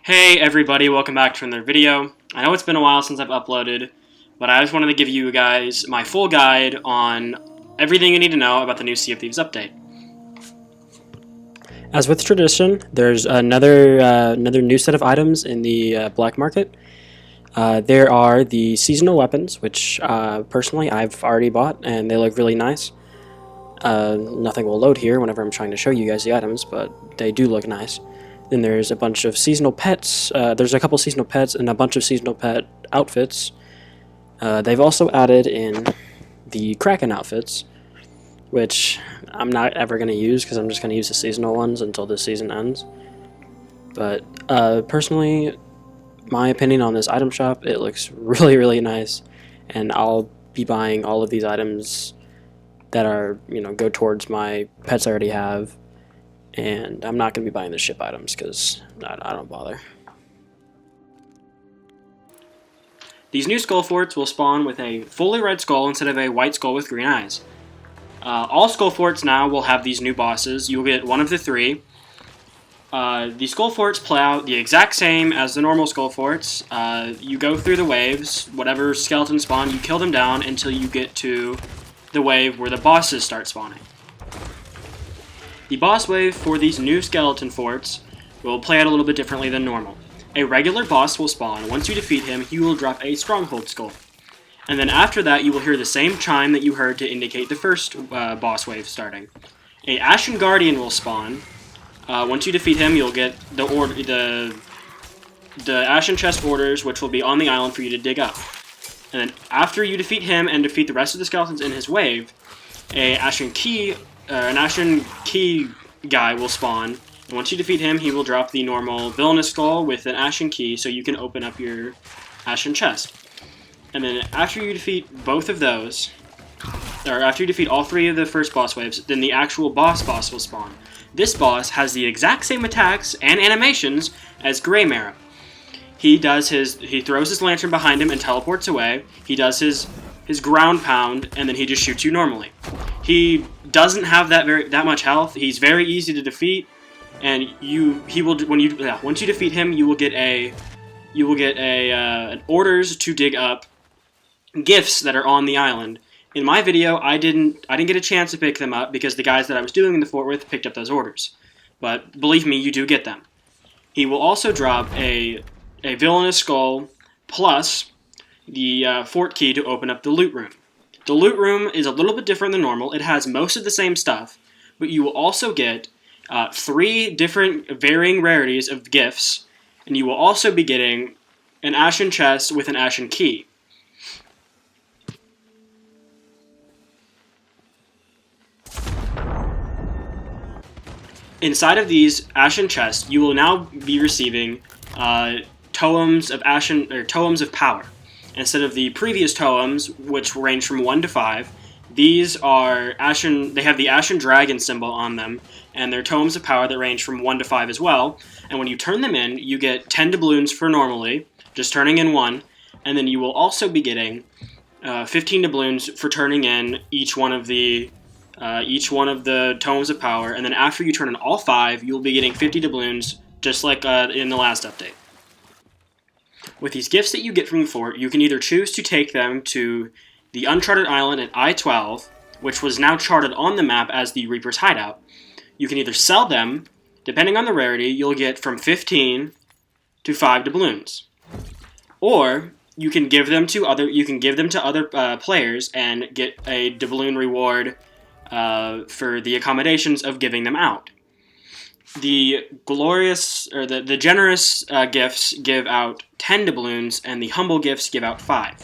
Hey everybody, welcome back to another video. I know it's been a while since I've uploaded, but I just wanted to give you guys my full guide on everything you need to know about the new Sea of Thieves update. As with tradition, there's another new set of items in the black market. There are the seasonal weapons, which personally I've already bought, and they look really nice. Nothing will load here whenever I'm trying to show you guys the items, but they do look nice. Then there's a bunch of seasonal pets. There's a couple seasonal pets and a bunch of seasonal pet outfits. They've also added in the Kraken outfits, which I'm not ever going to use because I'm just going to use the seasonal ones until this season ends. But personally, my opinion on this item shop, it looks really, really nice, and I'll be buying all of these items that are, go towards my pets I already have. And I'm not going to be buying the ship items because I don't bother. These new skull forts will spawn with a fully red skull instead of a white skull with green eyes. All skull forts now will have these new bosses. You'll get one of the three. The skull forts play out the exact same as the normal skull forts. You go through the waves, whatever skeletons spawn, you kill them down until you get to the wave where the bosses start spawning. The boss wave for these new skeleton forts will play out a little bit differently than normal. A regular boss will spawn. Once you defeat him, he will drop a stronghold skull. And then after that, you will hear the same chime that you heard to indicate the first boss wave starting. A Ashen Guardian will spawn. Once you defeat him, you'll get the Ashen Chest orders, which will be on the island for you to dig up. And then after you defeat him and defeat the rest of the skeletons in his wave, an Ashen Key guy will spawn, and once you defeat him, he will drop the normal Villainous Skull with an Ashen Key, so you can open up your Ashen Chest. And then after you defeat both of those, or after you defeat all three of the first boss waves, then the actual boss will spawn. This boss has the exact same attacks and animations as Greymara. He throws his lantern behind him and teleports away. He does his ground pound, and then he just shoots you normally. He doesn't have that much health. He's very easy to defeat, and once you defeat him, you will get an orders to dig up gifts that are on the island. In my video, I didn't get a chance to pick them up because the guys that I was doing the fort with picked up those orders. But believe me, you do get them. He will also drop a Villainous Skull plus the fort key to open up the loot room. The loot room is a little bit different than normal. It has most of the same stuff, but you will also get 3 different varying rarities of gifts, and you will also be getting an Ashen Chest with an Ashen Key. Inside of these Ashen Chests, you will now be receiving totems of power. Instead of the previous totems, which range from 1 to 5, these are Ashen. They have the Ashen Dragon symbol on them, and they're totems of power that range from 1 to 5 as well. And when you turn them in, you get 10 doubloons for normally, just turning in 1, and then you will also be getting 15 doubloons for turning in each one of the totems of power. And then after you turn in all 5, you'll be getting 50 doubloons, just like in the last update. With these gifts that you get from the fort, you can either choose to take them to the uncharted island at I-12, which was now charted on the map as the Reaper's Hideout. You can either sell them. Depending on the rarity, you'll get from 15 to 5 doubloons. Or you can give them to other players and get a doubloon reward for the accommodations of giving them out. The generous gifts give out 10 doubloons, and the humble gifts give out 5.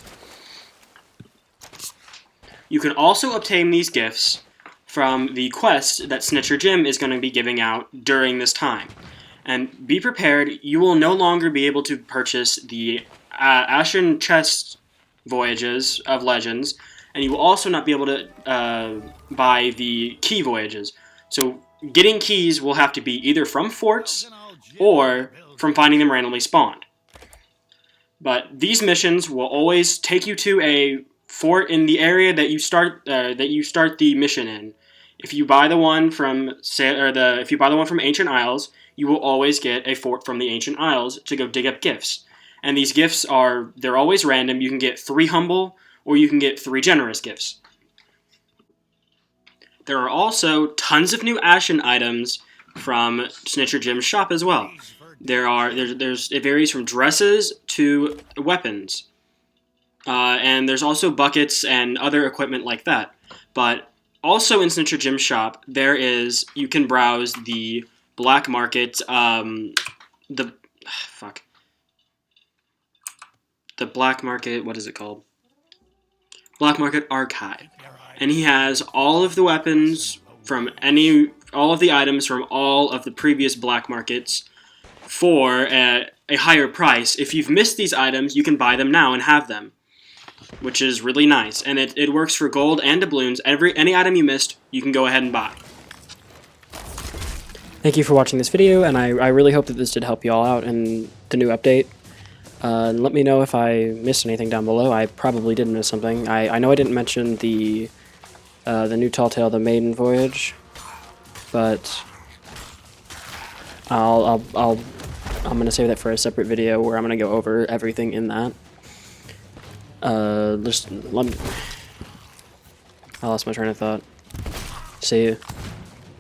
You can also obtain these gifts from the quest that Snitcher Jim is going to be giving out during this time. And be prepared, you will no longer be able to purchase the Ashen Chest voyages of Legends, and you will also not be able to buy the key voyages. So getting keys will have to be either from forts or from finding them randomly spawned. But these missions will always take you to a fort in the area that you start the mission in. If you buy the one from Ancient Isles, you will always get a fort from the Ancient Isles to go dig up gifts. And these gifts they're always random. You can get 3 humble, or you can get 3 generous gifts. There are also tons of new Ashen items from Snitcher Jim's shop as well. It varies from dresses to weapons. And there's also buckets and other equipment like that. But also in Snitcher Jim's shop, you can browse the black market, the black market, what is it called? Black Market Archive. And he has all of the weapons all of the items from all of the previous black markets for a higher price. If you've missed these items, you can buy them now and have them, which is really nice. And it works for gold and doubloons. Any item you missed, you can go ahead and buy. Thank you for watching this video, and I really hope that this did help you all out in the new update. Let me know if I missed anything down below. I probably did miss something. I know I didn't mention the new Tall Tale, the Maiden Voyage, but I'm gonna save that for a separate video where I'm gonna go over everything in that. I lost my train of thought. See you.